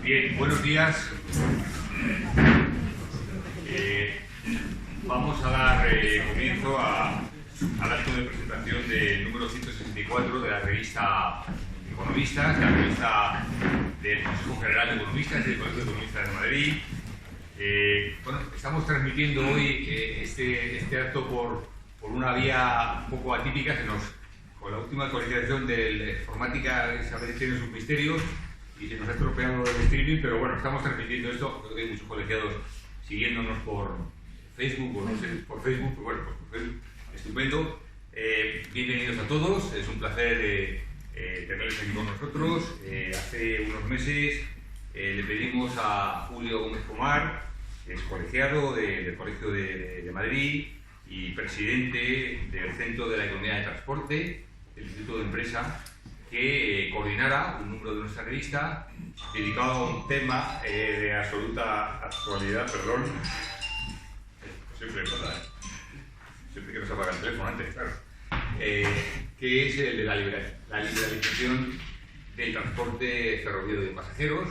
Bien, buenos días. Vamos a dar comienzo al acto de presentación del número 164 de la revista Economistas, la revista del Consejo General de Economistas y del Colegio de Economistas de Madrid. Bueno, estamos transmitiendo hoy este acto por una vía un poco atípica, con la última actualización de la informática, a veces tiene sus misterios y se nos ha estropeado el streaming, pero bueno, estamos transmitiendo esto. Creo que hay muchos colegiados siguiéndonos por Facebook, o no sé, por Facebook, pero bueno, pues por Facebook, estupendo. Bienvenidos a todos, es un placer tenerles aquí con nosotros. Hace unos meses le pedimos a Julio Gómez Pomar, que es colegiado del Colegio de Madrid y presidente del Centro de la Economía de Transporte, del Instituto de Empresa, que coordinara un número de nuestra revista dedicado a un tema de absoluta actualidad, perdón. Siempre pasa, siempre que nos apaga el teléfono antes, claro. Que es el de la liberalización del transporte ferroviario de pasajeros.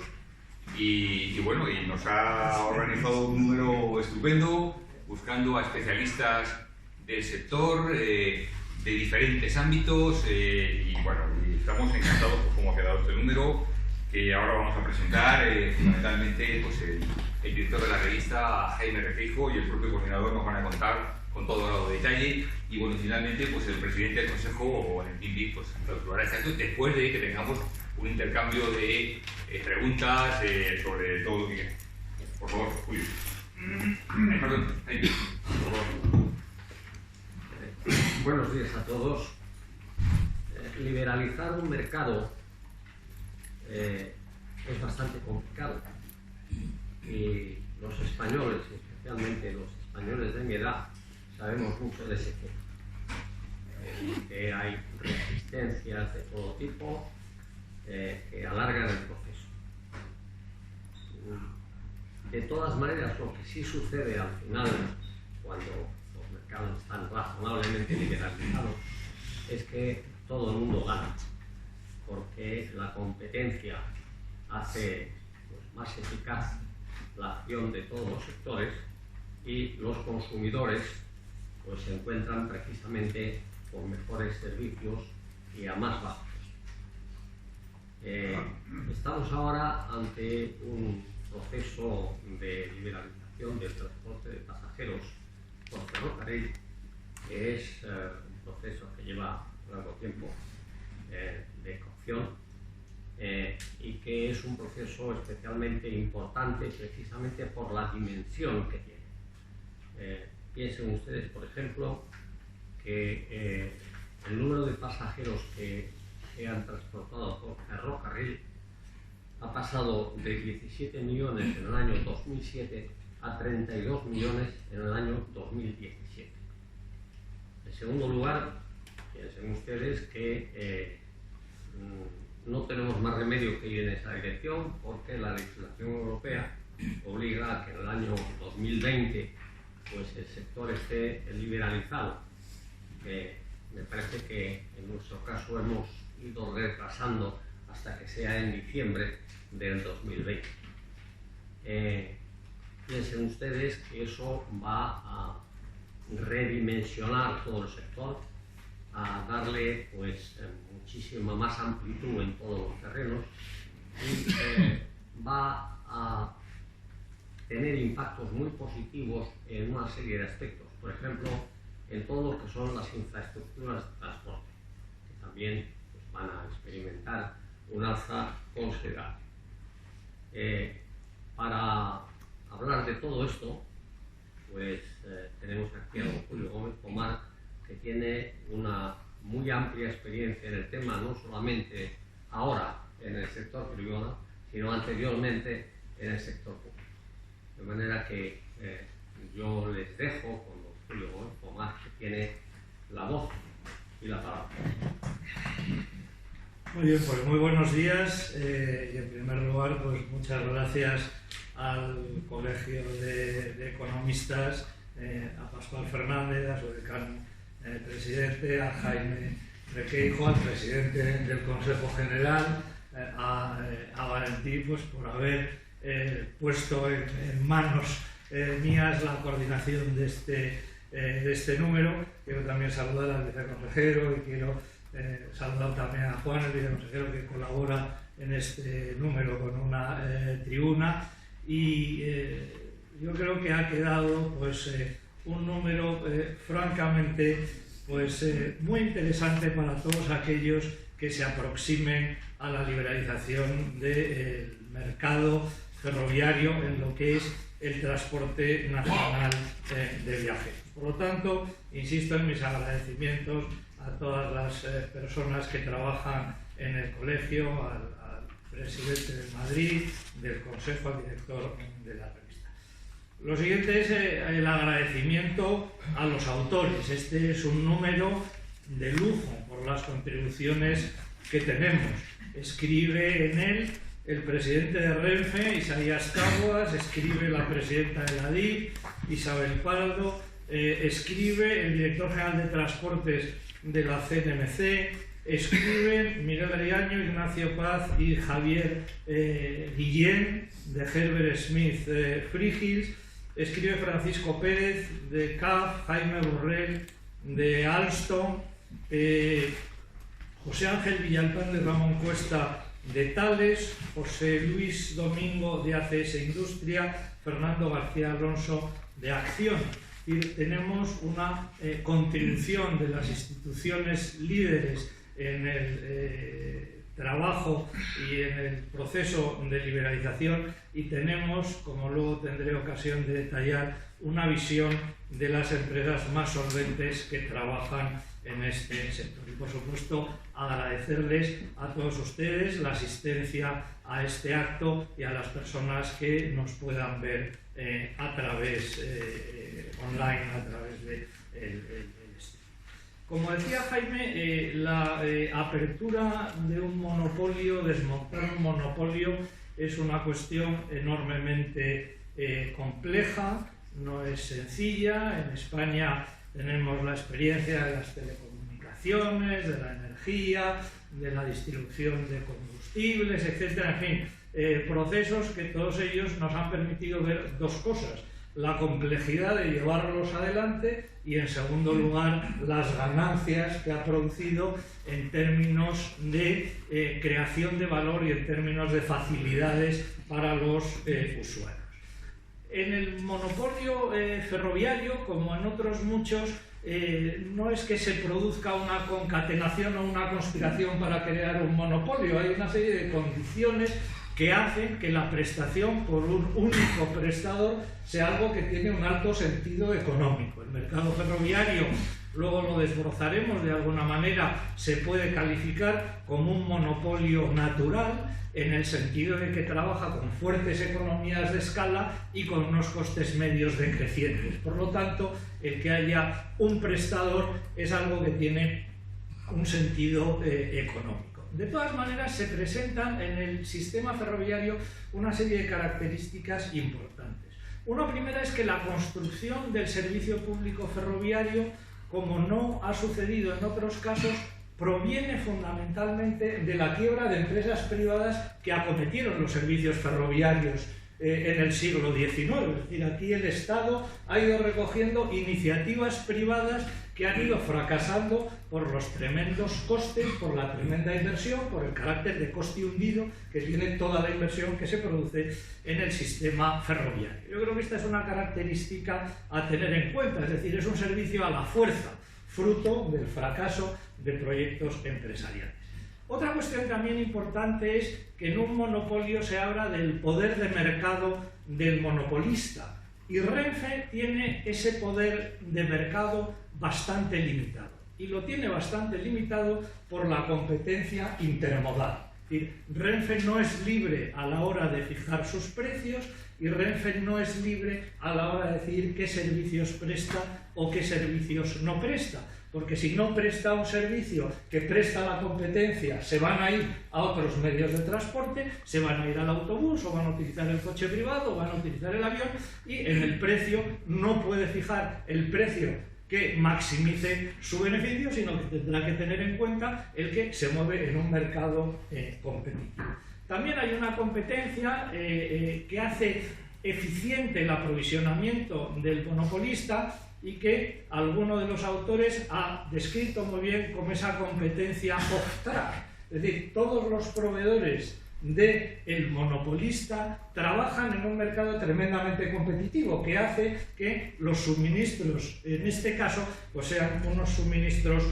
Y bueno, y nos ha organizado un número estupendo, buscando a especialistas del sector, de diferentes ámbitos, y bueno, y estamos encantados por cómo ha quedado este número, que ahora vamos a presentar. Fundamentalmente, pues el director de la revista, Jaime Requeijo, y el propio coordinador nos van a contar con todo grado de detalle. Y bueno, finalmente, pues el presidente del Consejo, o el PIB, pues clausurará este acto después de que tengamos un intercambio de preguntas sobre todo lo que quieran. Por favor, Julio. Perdón, Jaime, por favor. Buenos días a todos. Liberalizar un mercado es bastante complicado y los españoles, especialmente los españoles de mi edad, sabemos mucho de ese tema. Que hay resistencias de todo tipo que alargan el proceso. De todas maneras, lo que sí sucede al final, cuando los mercados están razonablemente liberalizados, es que todo el mundo gana, porque la competencia hace más eficaz la acción de todos los sectores y los consumidores pues se encuentran precisamente con mejores servicios y a más bajo costo. Estamos ahora ante un proceso de liberalización del transporte de pasajeros por ferrocarril, que es un proceso que lleva largo tiempo de cocción y que es un proceso especialmente importante precisamente por la dimensión que tiene. Piensen ustedes, por ejemplo, que el número de pasajeros que se han transportado por ferrocarril ha pasado de 17 millones en el año 2007 a 32 millones en el año 2017. En segundo lugar, piensen ustedes que no tenemos más remedio que ir en esa dirección, porque la legislación europea obliga a que en el año 2020 pues el sector esté liberalizado. Me parece que en nuestro caso hemos ido retrasando hasta que sea en diciembre del 2020. Piensen ustedes que eso va a redimensionar todo el sector, a darle pues muchísima más amplitud en todos los terrenos y va a tener impactos muy positivos en una serie de aspectos. Por ejemplo, en todo lo que son las infraestructuras de transporte, que también pues, van a experimentar un alza considerable. Para hablar de todo esto, pues tenemos aquí a don Julio Gómez Pomar, que tiene una muy amplia experiencia en el tema, no solamente ahora en el sector privado, sino anteriormente en el sector público. De manera que yo les dejo con don Julio Gómez Pomar, que tiene la voz y la palabra. Muy bien, pues muy buenos días y en primer lugar pues muchas gracias al Colegio de Economistas, a Pascual Fernández, a su decano presidente, a Jaime Requeijo, al presidente del Consejo General, a Valentí pues, por haber puesto en manos mías la coordinación de este número. Quiero también saludar al viceconsejero y quiero saludar también a Juan, el viceconsejero, que colabora en este número con una tribuna, y yo creo que ha quedado pues, un número francamente pues, muy interesante para todos aquellos que se aproximen a la liberalización del mercado ferroviario en lo que es el transporte nacional de viajeros. Por lo tanto, insisto en mis agradecimientos a todas las personas que trabajan en el colegio, al presidente de Madrid, del Consejo, al director de la revista. Lo siguiente es el agradecimiento a los autores. Este es un número de lujo por las contribuciones que tenemos. Escribe en él el presidente de Renfe, Isaías Caguas, escribe la presidenta de la DIF, Isabel Pardo, escribe el director general de Transportes de la CNMC, escriben Miguel Ariaño, Ignacio Paz y Javier Guillén, de Herbert Smith Freehills, escribe Francisco Pérez, de CAF, Jaime Borrell, de Alstom, José Ángel Villalpán de Ramón Cuesta, de Thales, José Luis Domingo, de ACS Industria, Fernando García Alonso, de Acción. Es decir, tenemos una contribución de las instituciones líderes en el trabajo y en el proceso de liberalización, y tenemos, como luego tendré ocasión de detallar, una visión de las empresas más solventes que trabajan en este sector. Y por supuesto agradecerles a todos ustedes la asistencia a este acto y a las personas que nos puedan ver a través online, a través de Como decía Jaime, la apertura de un monopolio, desmontar un monopolio, es una cuestión enormemente compleja, no es sencilla. En España tenemos la experiencia de las telecomunicaciones, de la energía, de la distribución de combustibles, etc. En fin, procesos que todos ellos nos han permitido ver dos cosas: la complejidad de llevarlos adelante y, en segundo lugar, las ganancias que ha producido en términos de creación de valor y en términos de facilidades para los usuarios. En el monopolio ferroviario, como en otros muchos, no es que se produzca una concatenación o una conspiración para crear un monopolio. Hay una serie de condiciones que hacen que la prestación por un único prestador sea algo que tiene un alto sentido económico. El mercado ferroviario, luego lo desbrozaremos de alguna manera, se puede calificar como un monopolio natural, en el sentido de que trabaja con fuertes economías de escala y con unos costes medios decrecientes. Por lo tanto, el que haya un prestador es algo que tiene un sentido económico. De todas maneras, se presentan en el sistema ferroviario una serie de características importantes. Una primera es que la construcción del servicio público ferroviario, como no ha sucedido en otros casos, proviene fundamentalmente de la quiebra de empresas privadas que acometieron los servicios ferroviarios en el siglo XIX. Es decir, aquí el Estado ha ido recogiendo iniciativas privadas que han ido fracasando por los tremendos costes, por la tremenda inversión, por el carácter de coste hundido que tiene toda la inversión que se produce en el sistema ferroviario. Yo creo que esta es una característica a tener en cuenta, es decir, es un servicio a la fuerza, fruto del fracaso de proyectos empresariales. Otra cuestión también importante es que en un monopolio se habla del poder de mercado del monopolista, y Renfe tiene ese poder de mercado bastante limitado, y lo tiene bastante limitado por la competencia intermodal. Es decir, Renfe no es libre a la hora de fijar sus precios, y Renfe no es libre a la hora de decidir qué servicios presta o qué servicios no presta, porque si no presta un servicio que presta la competencia, se van a ir a otros medios de transporte, se van a ir al autobús, o van a utilizar el coche privado, o van a utilizar el avión, y en el precio no puede fijar el precio que maximice su beneficio, sino que tendrá que tener en cuenta el que se mueve en un mercado competitivo. También hay una competencia que hace eficiente el aprovisionamiento del monopolista y que alguno de los autores ha descrito muy bien como esa competencia off-track. Es decir, todos los proveedores del monopolista trabajan en un mercado tremendamente competitivo que hace que los suministros, en este caso, pues sean unos suministros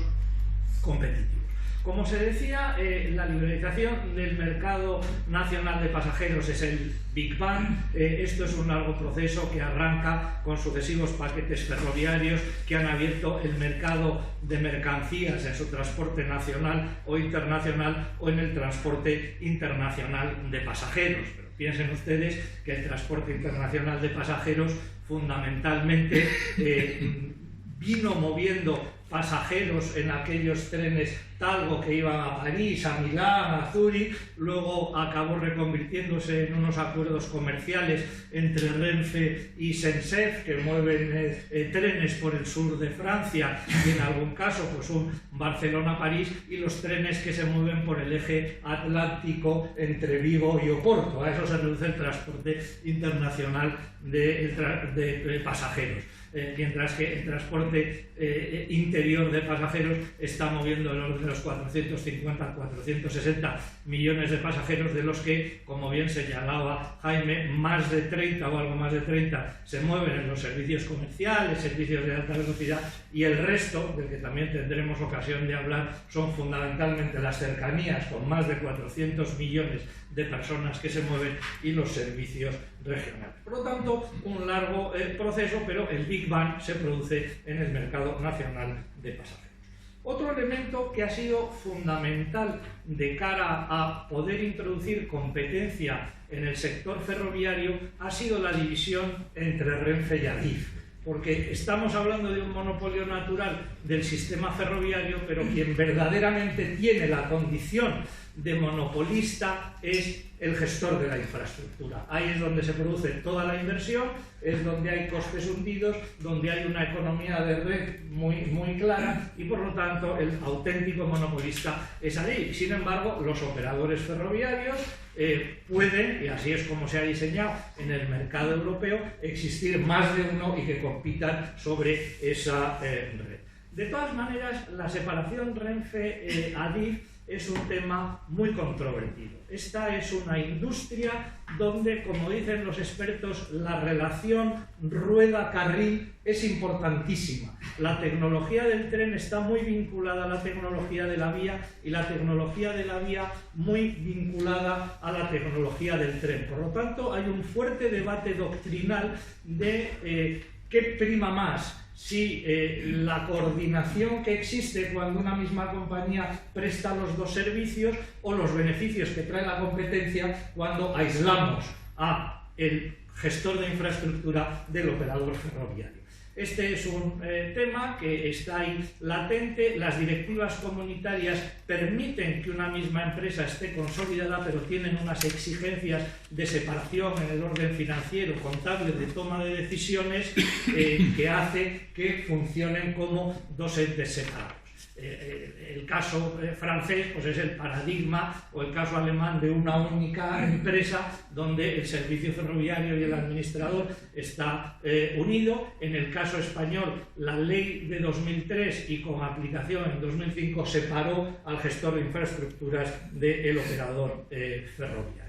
competitivos. Como se decía, la liberalización del mercado nacional de pasajeros es el Big Bang. Esto es un largo proceso que arranca con sucesivos paquetes ferroviarios que han abierto el mercado de mercancías en su transporte nacional o internacional o en el transporte internacional de pasajeros. Pero piensen ustedes que el transporte internacional de pasajeros fundamentalmente vino moviendo pasajeros en aquellos trenes Talgo que iban a París, a Milán, a Zúrich, luego acabó reconvirtiéndose en unos acuerdos comerciales entre Renfe y SENCEF que mueven trenes por el sur de Francia y en algún caso pues un Barcelona-París, y los trenes que se mueven por el eje atlántico entre Vigo y Oporto. A eso se reduce el transporte internacional de pasajeros. Mientras que el transporte interior de pasajeros está moviendo el orden de los 450 460 millones de pasajeros, de los que, como bien señalaba Jaime, más de 30 o algo más de 30 se mueven en los servicios comerciales, servicios de alta velocidad, y el resto, del que también tendremos ocasión de hablar, son fundamentalmente las cercanías, con más de 400 millones de personas que se mueven, y los servicios regionales. Por lo tanto, un largo proceso, pero el Big Bang se produce en el mercado nacional de pasajeros. Otro elemento que ha sido fundamental de cara a poder introducir competencia en el sector ferroviario ha sido la división entre Renfe y Adif, porque estamos hablando de un monopolio natural del sistema ferroviario, pero quien verdaderamente tiene la condición de monopolista es el gestor de la infraestructura. Ahí es donde se produce toda la inversión, es donde hay costes hundidos, donde hay una economía de red muy clara, y por lo tanto el auténtico monopolista es ahí. Sin embargo, los operadores ferroviarios pueden, y así es como se ha diseñado en el mercado europeo, existir más de uno y que compitan sobre esa red. De todas maneras, la separación Renfe-Adif es un tema muy controvertido. Esta es una industria donde, como dicen los expertos, la relación rueda-carril es importantísima. La tecnología del tren está muy vinculada a la tecnología de la vía, y la tecnología de la vía muy vinculada a la tecnología del tren. Por lo tanto, hay un fuerte debate doctrinal de qué prima más, si la coordinación que existe cuando una misma compañía presta los dos servicios, o los beneficios que trae la competencia cuando aislamos al gestor de infraestructura del operador ferroviario. Este es un tema que está ahí latente. Las directivas comunitarias permiten que una misma empresa esté consolidada, pero tienen unas exigencias de separación en el orden financiero, contable, de toma de decisiones, que hace que funcionen como dos entes separados. El caso francés pues es el paradigma, o el caso alemán, de una única empresa donde el servicio ferroviario y el administrador está unido. En el caso español, la ley de 2003 y con aplicación en 2005 separó al gestor de infraestructuras del operador ferroviario.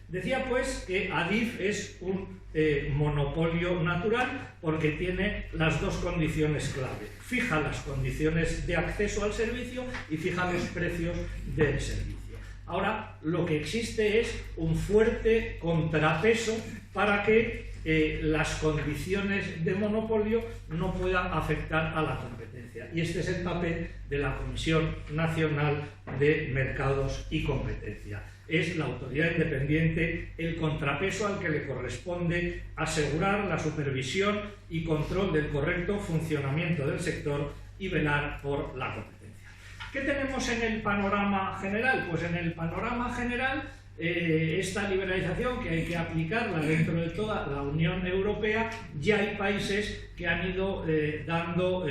Decía pues que Adif es un monopolio natural porque tiene las dos condiciones clave: fija las condiciones de acceso al servicio y fija los precios del servicio. Ahora, lo que existe es un fuerte contrapeso para que las condiciones de monopolio no puedan afectar a la competencia, y este es el papel de la Comisión Nacional de Mercados y Competencia. Es la autoridad independiente el contrapeso al que le corresponde asegurar la supervisión y control del correcto funcionamiento del sector y velar por la competencia. ¿Qué tenemos en el panorama general? Pues en el panorama general esta liberalización, que hay que aplicarla dentro de toda la Unión Europea, ya hay países que han ido dando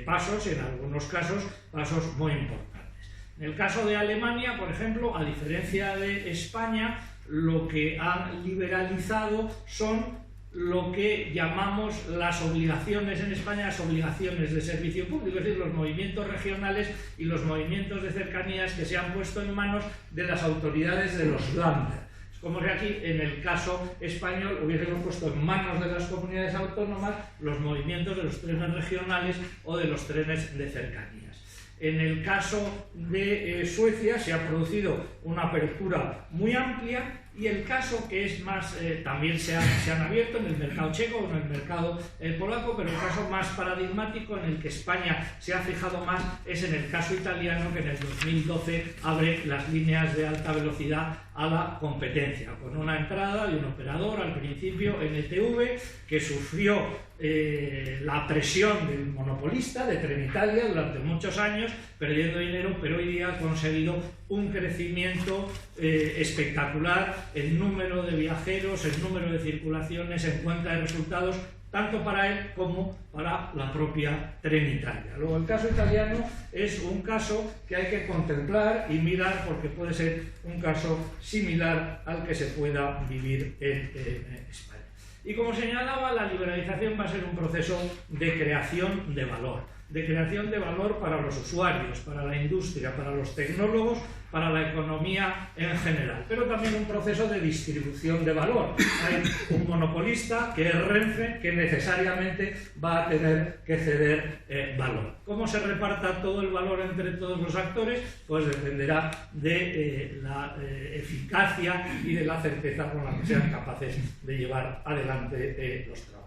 pasos, en algunos casos, pasos muy importantes. En el caso de Alemania, por ejemplo, a diferencia de España, lo que han liberalizado son lo que llamamos las obligaciones en España, las obligaciones de servicio público, es decir, los movimientos regionales y los movimientos de cercanías que se han puesto en manos de las autoridades de los Länder. Es como si aquí, en el caso español, hubiésemos puesto en manos de las comunidades autónomas los movimientos de los trenes regionales o de los trenes de cercanías. En el caso de Suecia se ha producido una apertura muy amplia, y el caso que es más, también se han abierto en el mercado checo o en el mercado polaco, pero el caso más paradigmático en el que España se ha fijado más es en el caso italiano, que en el 2012 abre las líneas de alta velocidad a la competencia, con una entrada de un operador al principio, NTV, que sufrió la presión del monopolista de Trenitalia durante muchos años, perdiendo dinero, pero hoy día ha conseguido un crecimiento espectacular en número de viajeros, en número de circulaciones, en cuenta de resultados, tanto para él como para la propia Trenitalia. Luego, el caso italiano es un caso que hay que contemplar y mirar, porque puede ser un caso similar al que se pueda vivir en España. Y como señalaba, la liberalización va a ser un proceso de creación de valor para los usuarios, para la industria, para los tecnólogos, para la economía en general, pero también un proceso de distribución de valor. Hay un monopolista, que es Renfe, que necesariamente va a tener que ceder valor. ¿Cómo se reparta todo el valor entre todos los actores? Pues dependerá de la eficacia y de la certeza con la que sean capaces de llevar adelante los trabajos.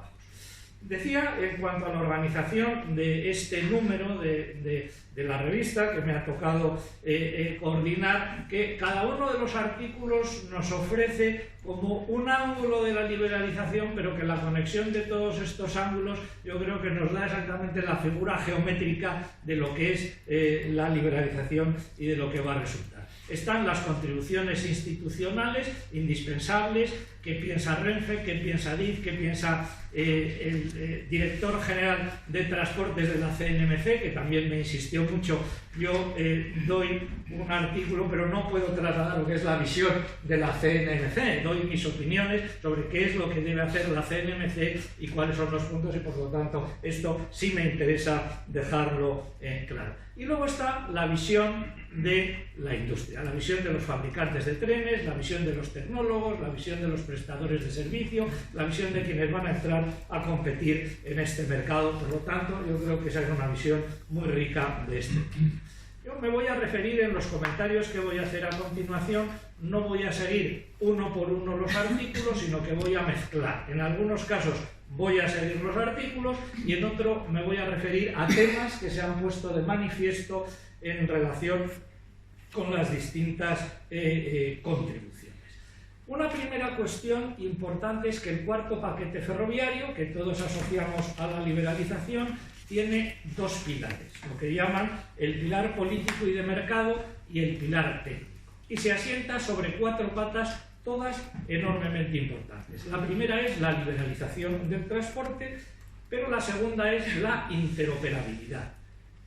Decía, en cuanto a la organización de este número de la revista, que me ha tocado coordinar, que cada uno de los artículos nos ofrece como un ángulo de la liberalización, pero que la conexión de todos estos ángulos yo creo que nos da exactamente la figura geométrica de lo que es la liberalización y de lo que va a resultar. Están las contribuciones institucionales indispensables, que piensa Renfe, que piensa DIF, que piensa el director general de transportes de la CNMC, que también me insistió mucho. Yo doy un artículo, pero no puedo trasladar lo que es la visión de la CNMC, doy mis opiniones sobre qué es lo que debe hacer la CNMC y cuáles son los puntos, y por lo tanto esto sí me interesa dejarlo claro. Y luego está la visión de la industria, la visión de los fabricantes de trenes, la visión de los tecnólogos, la visión de los prestadores de servicio, la visión de quienes van a entrar a competir en este mercado. Por lo tanto, yo creo que esa es una visión muy rica de este tema. Yo me voy a referir en los comentarios que voy a hacer a continuación, no voy a seguir uno por uno los artículos, sino que voy a mezclar. En algunos casos voy a seguir los artículos y en otro me voy a referir a temas que se han puesto de manifiesto en relación con las distintas contribuciones. Una primera cuestión importante es que el cuarto paquete ferroviario, que todos asociamos a la liberalización, tiene dos pilares, lo que llaman el pilar político y de mercado y el pilar técnico. Y se asienta sobre cuatro patas, todas enormemente importantes. La primera es la liberalización del transporte, pero la segunda es la interoperabilidad.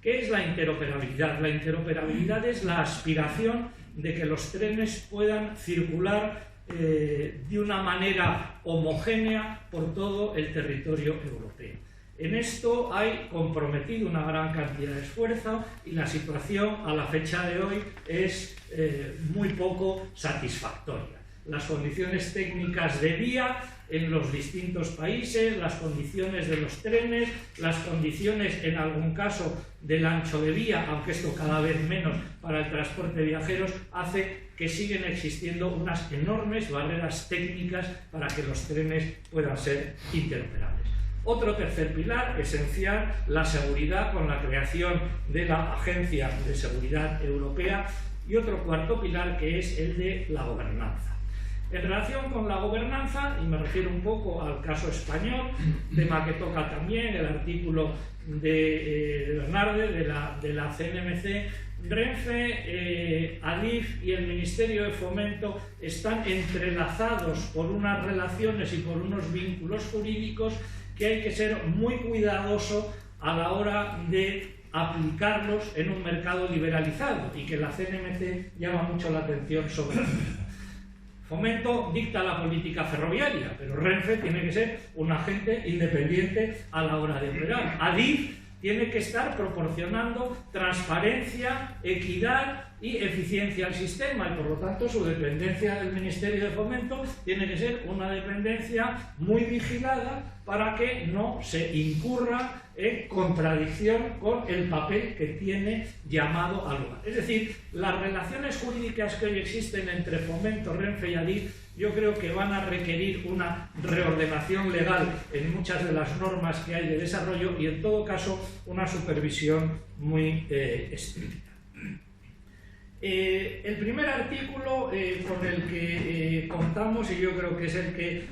¿Qué es la interoperabilidad? La interoperabilidad es la aspiración de que los trenes puedan circular de una manera homogénea por todo el territorio europeo. En esto hay comprometido una gran cantidad de esfuerzo y la situación a la fecha de hoy es muy poco satisfactoria. Las condiciones técnicas de vía en los distintos países, las condiciones de los trenes, las condiciones en algún caso del ancho de vía, aunque esto cada vez menos para el transporte de viajeros, hace que siguen existiendo unas enormes barreras técnicas para que los trenes puedan ser interoperables. Otro tercer pilar esencial, la seguridad, con la creación de la Agencia de Seguridad Europea, y otro cuarto pilar, que es el de la gobernanza. En relación con la gobernanza, y me refiero un poco al caso español, tema que toca también el artículo de Bernarde, de la CNMC, Renfe, Adif y el Ministerio de Fomento están entrelazados por unas relaciones y por unos vínculos jurídicos que hay que ser muy cuidadoso a la hora de aplicarlos en un mercado liberalizado, y que la CNMC llama mucho la atención sobre eso. Fomento dicta la política ferroviaria, pero Renfe tiene que ser un agente independiente a la hora de operar. Adif tiene que estar proporcionando transparencia, equidad y eficiencia al sistema, y por lo tanto su dependencia del Ministerio de Fomento tiene que ser una dependencia muy vigilada para que no se incurra en contradicción con el papel que tiene llamado al lugar. Es decir, las relaciones jurídicas que hoy existen entre Fomento, Renfe y Adif, yo creo que van a requerir una reordenación legal en muchas de las normas que hay de desarrollo, y en todo caso una supervisión muy estricta. El primer artículo con el que contamos, y yo creo que es el que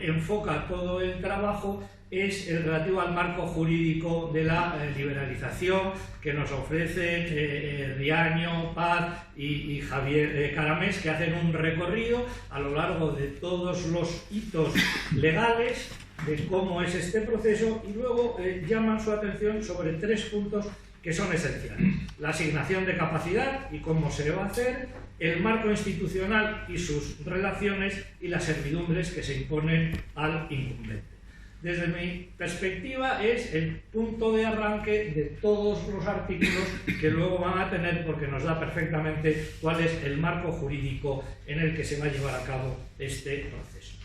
enfoca todo el trabajo, es el relativo al marco jurídico de la liberalización que nos ofrece Riaño, Paz y Javier Caramés, que hacen un recorrido a lo largo de todos los hitos legales de cómo es este proceso, y luego llaman su atención sobre 3 puntos que son esenciales: la asignación de capacidad y cómo se va a hacer, el marco institucional y sus relaciones, y las servidumbres que se imponen al incumbente. Desde mi perspectiva es el punto de arranque de todos los artículos que luego van a tener, porque nos da perfectamente cuál es el marco jurídico en el que se va a llevar a cabo este proceso.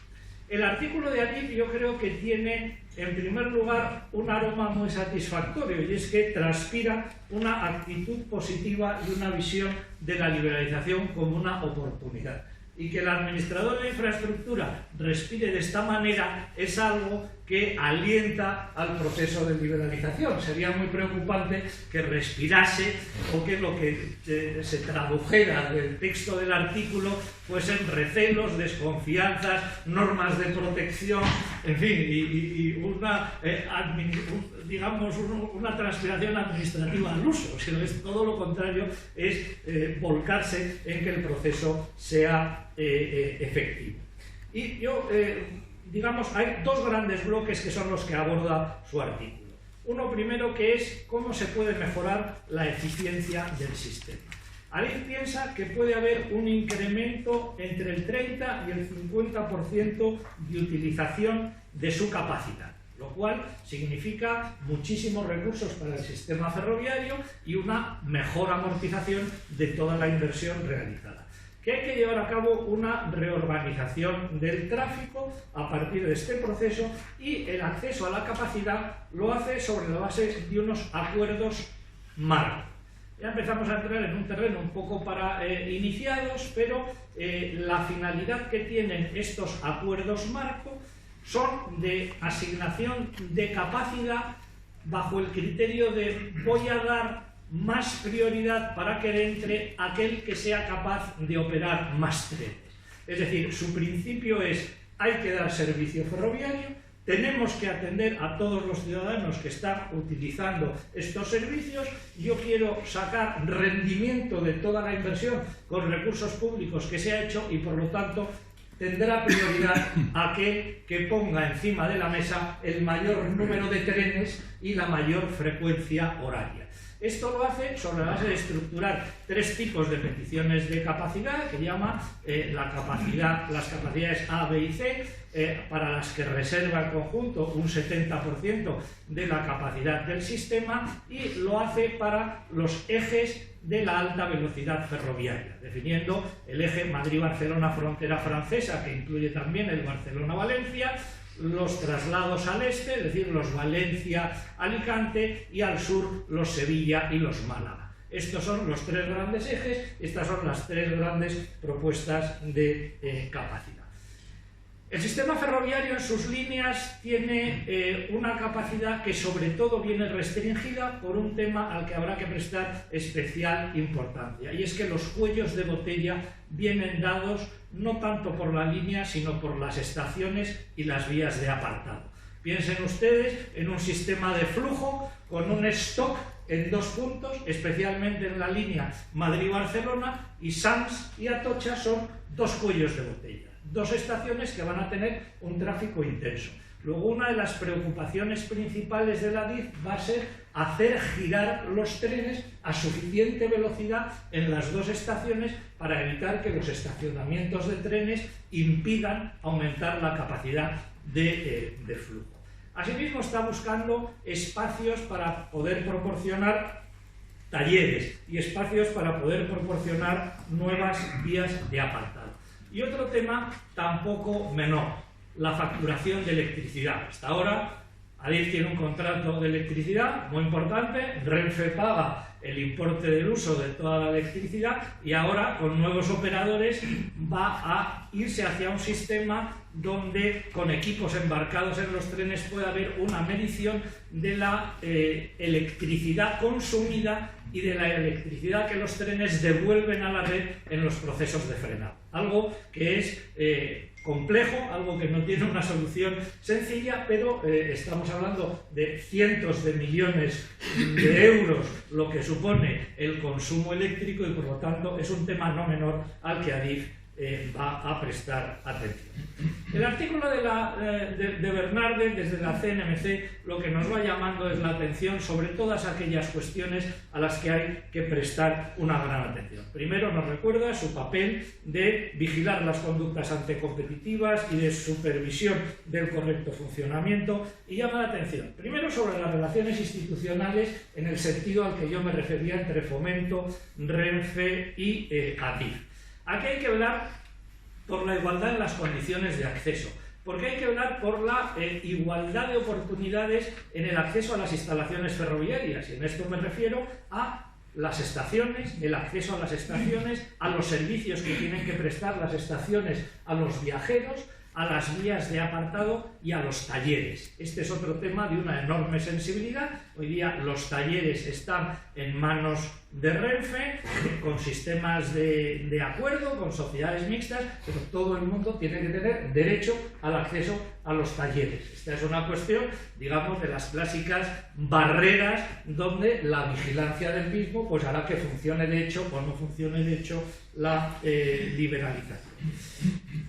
El artículo de Adif yo creo que tiene, en primer lugar, un aroma muy satisfactorio, y es que transpira una actitud positiva y una visión de la liberalización como una oportunidad. Y que el administrador de infraestructura respire de esta manera es algo que alienta al proceso de liberalización. Sería muy preocupante que respirase, o que lo que se tradujera del texto del artículo fuesen recelos, desconfianzas, normas de protección, en fin, y una transpiración administrativa al uso, sino es todo lo contrario, es volcarse en que el proceso sea efectivo. Y yo, digamos, hay 2 grandes bloques que son los que aborda su artículo. Uno primero, que es cómo se puede mejorar la eficiencia del sistema. Adif piensa que puede haber un incremento entre el 30 y el 50% de utilización de su capacidad, lo cual significa muchísimos recursos para el sistema ferroviario y una mejor amortización de toda la inversión realizada. Que hay que llevar a cabo una reorganización del tráfico a partir de este proceso, y el acceso a la capacidad lo hace sobre la base de unos acuerdos marco. Ya empezamos a entrar en un terreno un poco para iniciados, pero la finalidad que tienen estos acuerdos marco son de asignación de capacidad bajo el criterio de voy a dar más prioridad para que entre aquel que sea capaz de operar más trenes. Es decir, su principio es: hay que dar servicio ferroviario, tenemos que atender a todos los ciudadanos que están utilizando estos servicios, yo quiero sacar rendimiento de toda la inversión con recursos públicos que se ha hecho, y por lo tanto tendrá prioridad aquel que ponga encima de la mesa el mayor número de trenes y la mayor frecuencia horaria. Esto lo hace sobre la base de estructurar 3 tipos de peticiones de capacidad, que llama las capacidades A, B y C, para las que reserva en conjunto un 70% de la capacidad del sistema, y lo hace para los ejes de la alta velocidad ferroviaria, definiendo el eje Madrid-Barcelona frontera francesa, que incluye también el Barcelona-Valencia, los traslados al este, es decir, los Valencia-Alicante, y al sur los Sevilla y los Málaga. Estos son los 3 grandes ejes, estas son las 3 grandes propuestas de capacidad. El sistema ferroviario en sus líneas tiene una capacidad que sobre todo viene restringida por un tema al que habrá que prestar especial importancia, y es que los cuellos de botella vienen dados no tanto por la línea, sino por las estaciones y las vías de apartado. Piensen ustedes en un sistema de flujo con un stock en 2 puntos, especialmente en la línea Madrid-Barcelona, y Sants y Atocha son 2 cuellos de botella, 2 estaciones que van a tener un tráfico intenso. Luego, una de las preocupaciones principales de la Adif va a ser hacer girar los trenes a suficiente velocidad en las 2 estaciones para evitar que los estacionamientos de trenes impidan aumentar la capacidad de flujo. Asimismo, está buscando espacios para poder proporcionar talleres y espacios para poder proporcionar nuevas vías de apartado. Y otro tema tampoco menor: la facturación de electricidad. Hasta ahora, Adif tiene un contrato de electricidad muy importante, Renfe paga el importe del uso de toda la electricidad, y ahora, con nuevos operadores, va a irse hacia un sistema donde, con equipos embarcados en los trenes, puede haber una medición de la electricidad consumida y de la electricidad que los trenes devuelven a la red en los procesos de frenado. Algo que es complejo, algo que no tiene una solución sencilla, pero estamos hablando de cientos de millones de euros lo que supone el consumo eléctrico, y por lo tanto es un tema no menor al que Adif va a prestar atención. El artículo de Bernarde, desde la CNMC, lo que nos va llamando es la atención sobre todas aquellas cuestiones a las que hay que prestar una gran atención. Primero, nos recuerda su papel de vigilar las conductas anticompetitivas y de supervisión del correcto funcionamiento, y llama la atención, primero, sobre las relaciones institucionales en el sentido al que yo me refería entre Fomento, Renfe y Adif. Aquí hay que velar por la igualdad en las condiciones de acceso, porque hay que velar por la igualdad de oportunidades en el acceso a las instalaciones ferroviarias, y en esto me refiero a las estaciones, el acceso a las estaciones, a los servicios que tienen que prestar las estaciones a los viajeros, a las vías de apartado y a los talleres. Este es otro tema de una enorme sensibilidad. Hoy día los talleres están en manos de Renfe, con sistemas de acuerdo, con sociedades mixtas, pero todo el mundo tiene que tener derecho al acceso a los talleres. Esta es una cuestión, digamos, de las clásicas barreras donde la vigilancia del mismo pues hará que funcione de hecho o no funcione de hecho la liberalización.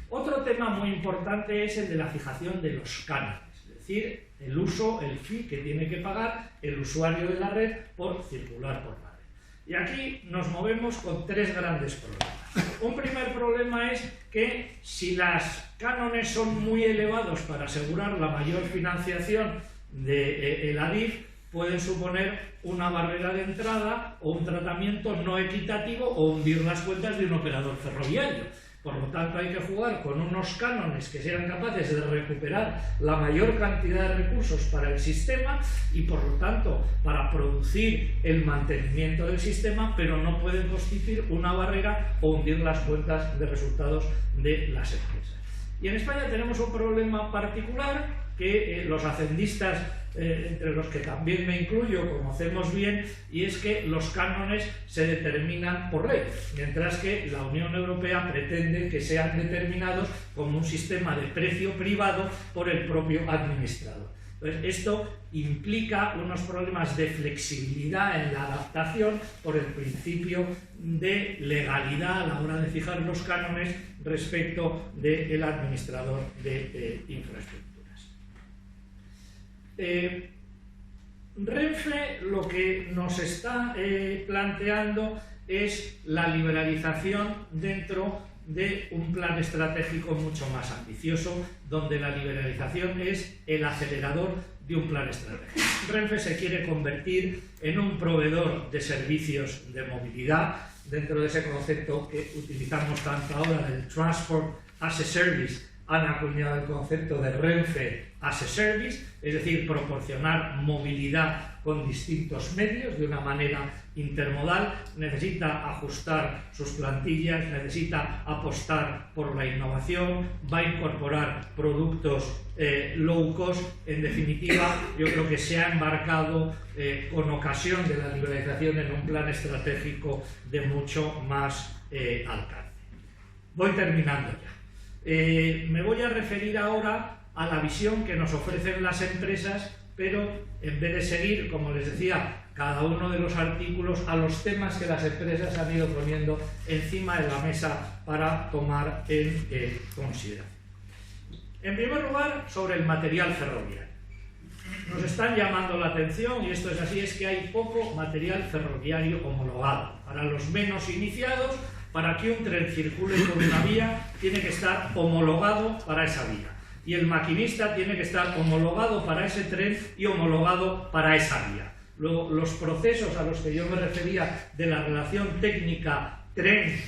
Otro tema muy importante es el de la fijación de los cánones, es decir, el uso, el fee que tiene que pagar el usuario de la red por circular por la red. Y aquí nos movemos con 3 grandes problemas. Un primer problema es que si los cánones son muy elevados para asegurar la mayor financiación del Adif, pueden suponer una barrera de entrada o un tratamiento no equitativo o hundir las cuentas de un operador ferroviario. Por lo tanto, hay que jugar con unos cánones que sean capaces de recuperar la mayor cantidad de recursos para el sistema y, por lo tanto, para producir el mantenimiento del sistema, pero no pueden constituir una barrera o hundir las cuentas de resultados de las empresas. Y en España tenemos un problema particular que los hacendistas, entre los que también me incluyo, conocemos bien, y es que los cánones se determinan por ley, mientras que la Unión Europea pretende que sean determinados como un sistema de precio privado por el propio administrador. Entonces, esto implica unos problemas de flexibilidad en la adaptación por el principio de legalidad a la hora de fijar los cánones respecto del administrador de infraestructuras. Renfe lo que nos está planteando es la liberalización dentro de un plan estratégico mucho más ambicioso, donde la liberalización es el acelerador de un plan estratégico. Renfe se quiere convertir en un proveedor de servicios de movilidad, dentro de ese concepto que utilizamos tanto ahora del Transport as a Service. Han acuñado el concepto de Renfe as a Service, es decir, proporcionar movilidad con distintos medios de una manera intermodal. Necesita ajustar sus plantillas, necesita apostar por la innovación, va a incorporar productos low cost. En definitiva, yo creo que se ha embarcado con ocasión de la liberalización en un plan estratégico de mucho más alcance. Voy terminando ya. Me voy a referir ahora a la visión que nos ofrecen las empresas pero en vez de seguir, como les decía, cada uno de los artículos a los temas que las empresas han ido poniendo encima de la mesa para tomar en consideración. En primer lugar, sobre el material ferroviario. Nos están llamando la atención, y esto es así, es que hay poco material ferroviario homologado. Para los menos iniciados, para que un tren circule por una vía, tiene que estar homologado para esa vía. Y el maquinista tiene que estar homologado para ese tren y homologado para esa vía. Luego, los procesos a los que yo me refería de la relación técnica tren-vía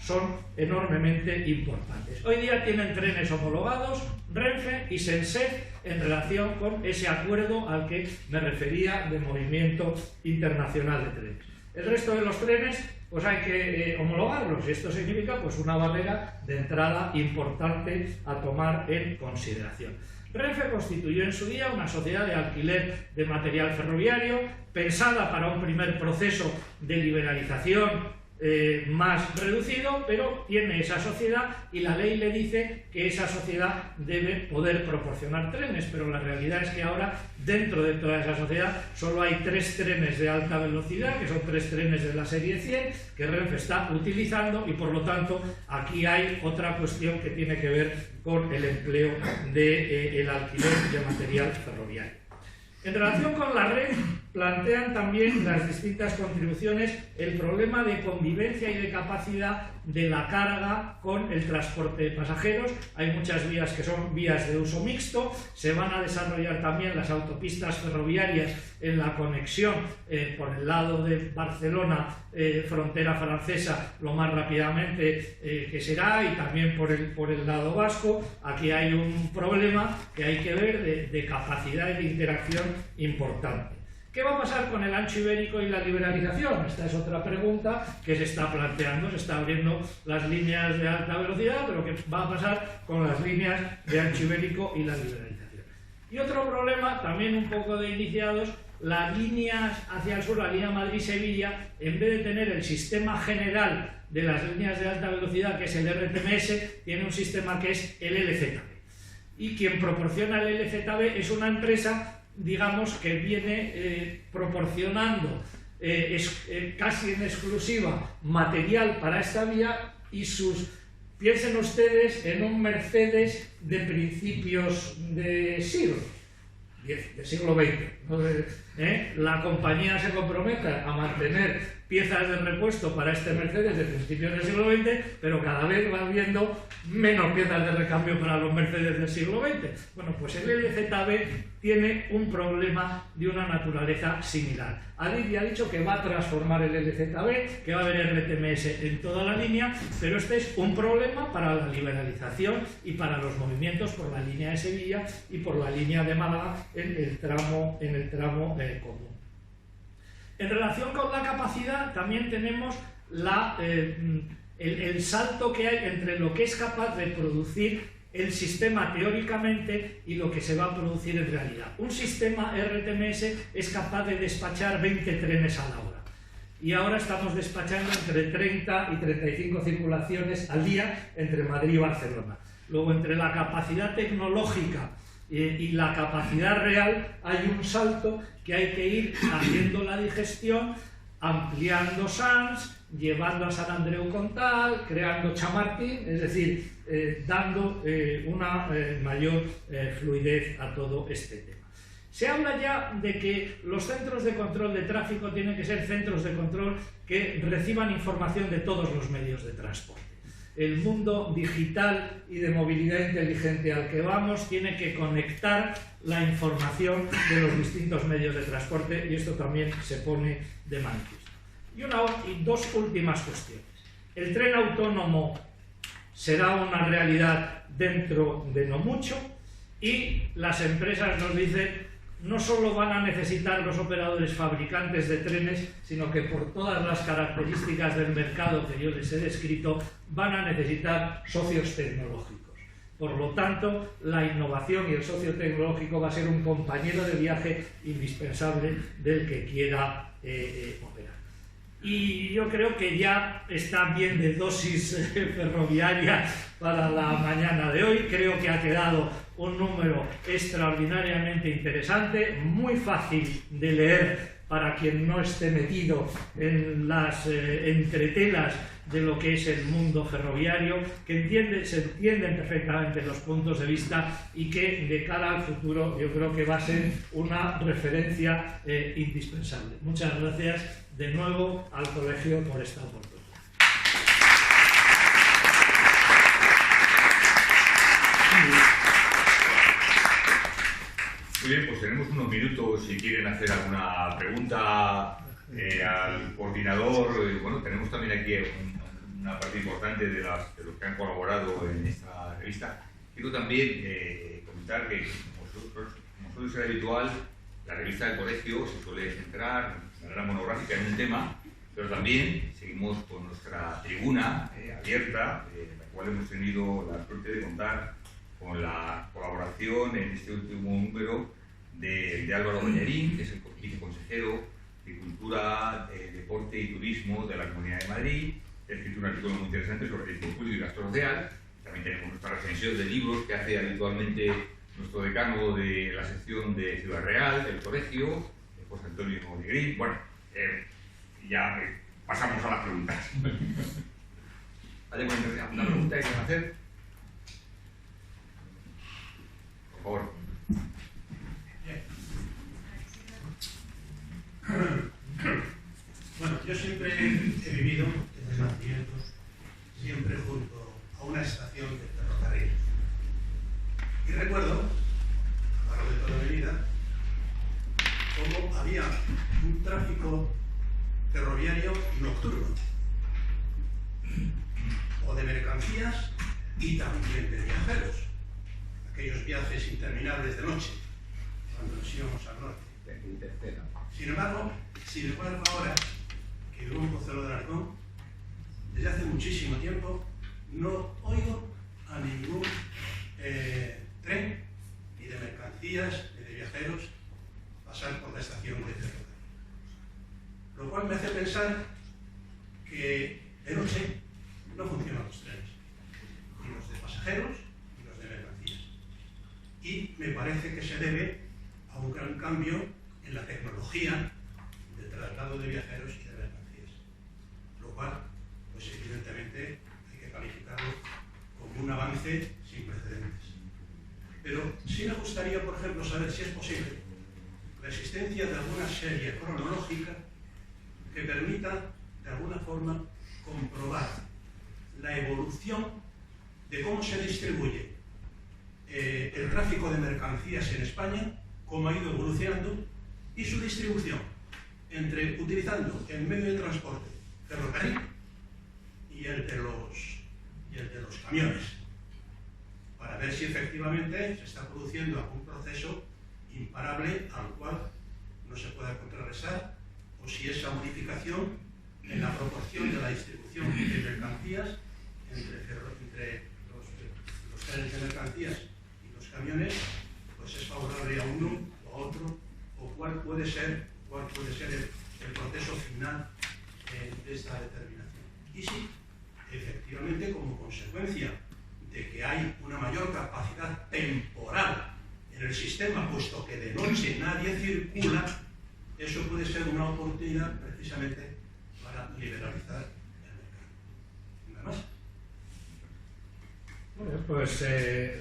son enormemente importantes. Hoy día tienen trenes homologados Renfe y SENSEF en relación con ese acuerdo al que me refería de movimiento internacional de trenes. El resto de los trenes pues hay que homologarlos, y esto significa pues una barrera de entrada importante a tomar en consideración. Renfe constituyó en su día una sociedad de alquiler de material ferroviario pensada para un primer proceso de liberalización más reducido, pero tiene esa sociedad y la ley le dice que esa sociedad debe poder proporcionar trenes, pero la realidad es que ahora dentro de toda esa sociedad solo hay 3 trenes de alta velocidad, que son 3 trenes de la serie 100 que Renfe está utilizando, y por lo tanto aquí hay otra cuestión que tiene que ver con el empleo del alquiler de material ferroviario. En relación con la red, plantean también las distintas contribuciones el problema de convivencia y de capacidad de la carga con el transporte de pasajeros. Hay muchas vías que son vías de uso mixto, se van a desarrollar también las autopistas ferroviarias en la conexión por el lado de Barcelona, frontera francesa, lo más rápidamente que será, y también por el lado vasco. Aquí hay un problema que hay que ver de capacidad de interacción importante. ¿Qué va a pasar con el ancho ibérico y la liberalización? Esta es otra pregunta que se está planteando. Se está abriendo las líneas de alta velocidad, pero ¿qué va a pasar con las líneas de ancho ibérico y la liberalización? Y otro problema, también un poco de iniciados, las líneas hacia el sur, la línea Madrid-Sevilla, en vez de tener el sistema general de las líneas de alta velocidad, que es el RTMS, tiene un sistema que es el LZB. Y quien proporciona el LZB es una empresa, digamos, que viene proporcionando casi en exclusiva material para esta vía, y piensen ustedes en un Mercedes de principios de siglo XX. La compañía se compromete a mantener piezas de repuesto para este Mercedes de principios del siglo XX, pero cada vez va habiendo menos piezas de recambio para los Mercedes del siglo XX. Bueno, pues el LZB tiene un problema de una naturaleza similar. Adif ya ha dicho que va a transformar el LZB, que va a haber RTMS en toda la línea, pero este es un problema para la liberalización y para los movimientos por la línea de Sevilla y por la línea de Málaga en el tramo común. En relación con la capacidad, también tenemos el salto que hay entre lo que es capaz de producir el sistema teóricamente y lo que se va a producir en realidad. Un sistema RTMS es capaz de despachar 20 trenes a la hora. Y ahora estamos despachando entre 30 y 35 circulaciones al día entre Madrid y Barcelona. Luego, entre la capacidad tecnológica y la capacidad real hay un salto que hay que ir haciendo la digestión, ampliando Sants, llevando a Sant Andreu Comtal, creando Chamartín, es decir, dando una mayor fluidez a todo este tema. Se habla ya de que los centros de control de tráfico tienen que ser centros de control que reciban información de todos los medios de transporte. El mundo digital y de movilidad inteligente al que vamos tiene que conectar la información de los distintos medios de transporte, y esto también se pone de manifiesto. Y dos últimas cuestiones. El tren autónomo será una realidad dentro de no mucho, y las empresas nos dicen no solo van a necesitar los operadores fabricantes de trenes, sino que por todas las características del mercado que yo les he descrito, van a necesitar socios tecnológicos. Por lo tanto, la innovación y el socio tecnológico va a ser un compañero de viaje indispensable del que quiera operar. y yo creo que ya está bien de dosis ferroviaria para la mañana de hoy. Creo que ha quedado un número extraordinariamente interesante, muy fácil de leer para quien no esté metido en las entretelas de lo que es el mundo ferroviario, que se entienden perfectamente los puntos de vista y que de cara al futuro yo creo que va a ser una referencia indispensable. Muchas gracias de nuevo al colegio por esta oportunidad. Muy bien, pues tenemos unos minutos si quieren hacer alguna pregunta al coordinador. Bueno, tenemos también aquí una parte importante de los que han colaborado en esta revista. Quiero también comentar que, como suele ser habitual, la revista del colegio se suele centrar de manera monográfica en un tema, pero también seguimos con nuestra tribuna abierta, en la cual hemos tenido la suerte de contar con la colaboración en este último número de Álvaro Doñarín, que es el viceconsejero de Cultura, Deporte y Turismo de la Comunidad de Madrid. Ha escrito un artículo muy interesante sobre el circuito y gasto social. También tenemos nuestra recensión de libros que hace habitualmente nuestro decano de la sección de Ciudad Real, del colegio, José Antonio Negrín. Bueno, ya pasamos a las preguntas. ¿Hay alguna pregunta que quieran hacer? Por favor. Bueno, yo siempre he vivido en los nacimientos, siempre junto a una estación de ferrocarril. Y recuerdo, a lo largo de toda mi vida, cómo había un tráfico ferroviario nocturno, o de mercancías y también de viajeros. Aquellos viajes interminables de noche, cuando nos íbamos al norte. Sin embargo, ahora que vivo en Pozuelo de Alarcón, desde hace muchísimo tiempo no oigo a ningún tren, ni de mercancías, ni de viajeros, pasar por la estación de ferrocarril. Lo cual me hace pensar que de noche no funcionan los trenes, ni los de pasajeros, ni los de mercancías. Y me parece que se debe a un gran cambio en la tecnología del traslado de viajeros y de mercancías, lo cual, pues evidentemente, hay que calificarlo como un avance sin precedentes. Pero sí me gustaría, por ejemplo, saber si es posible la existencia de alguna serie cronológica que permita, de alguna forma, comprobar la evolución de cómo se distribuye el tráfico de mercancías en España, cómo ha ido evolucionando, y su distribución entre utilizando el medio de transporte ferrocarril y el de los camiones, para ver si efectivamente se está produciendo algún proceso imparable al cual no se pueda contrarrestar, o si esa modificación en la proporción de la distribución de mercancías entre los trenes de mercancías y los camiones, pues es favorable a uno o a otro, o cuál puede ser el proceso final de esta determinación. Y si, efectivamente, como consecuencia de que hay una mayor capacidad temporal en el sistema, puesto que de noche nadie circula, eso puede ser una oportunidad precisamente para liberalizar el mercado. ¿Nada más? Bueno, pues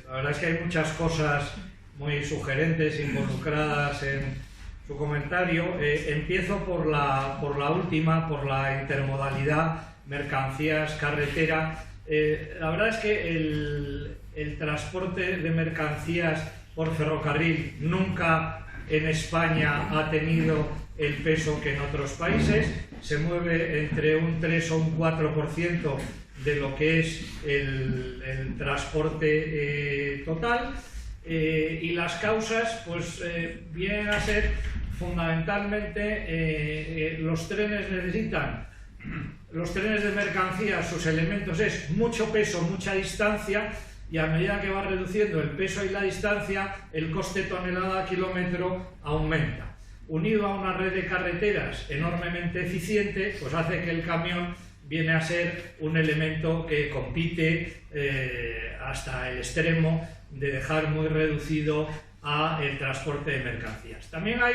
la verdad es que hay muchas cosas muy sugerentes involucradas en su comentario. Empiezo por la última, por la intermodalidad, mercancías, carretera. La verdad es que el transporte de mercancías por ferrocarril nunca en España ha tenido el peso que en otros países. Se mueve entre un 3 o un 4% de lo que es el transporte total. Y las causas pues vienen a ser fundamentalmente los trenes de mercancías, sus elementos es mucho peso, mucha distancia, y a medida que va reduciendo el peso y la distancia, el coste tonelada a kilómetro aumenta. unido a una red de carreteras enormemente eficiente, pues hace que el camión viene a ser un elemento que compite hasta el extremo de dejar muy reducido a el transporte de mercancías. También hay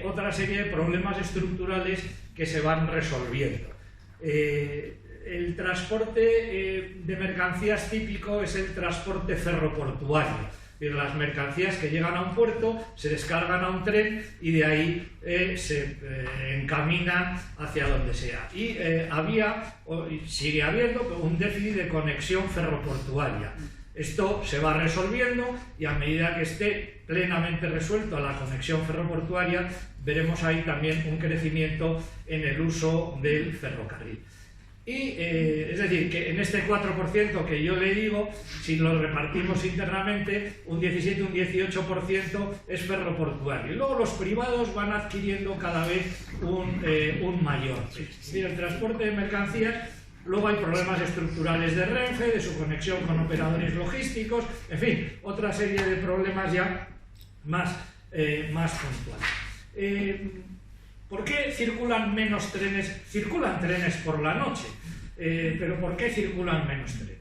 otra serie de problemas estructurales que se van resolviendo. El transporte de mercancías típico es el transporte ferroportuario. Las mercancías que llegan a un puerto se descargan a un tren y de ahí se encaminan hacia donde sea. Y había, y sigue habiendo, un déficit de conexión ferroportuaria. Esto se va resolviendo y a medida que esté plenamente resuelto la conexión ferroportuaria, veremos ahí también un crecimiento en el uso del ferrocarril. Y es decir, que en este 4% que yo le digo, si lo repartimos internamente, un 17, un 18% es ferroportuario. Y luego los privados van adquiriendo cada vez un mayor. Es decir, el transporte de mercancías, luego hay problemas estructurales de Renfe, de su conexión con operadores logísticos, en fin, otra serie de problemas ya más puntuales. ¿Por qué circulan menos trenes? Circulan trenes por la noche, pero ¿por qué circulan menos trenes?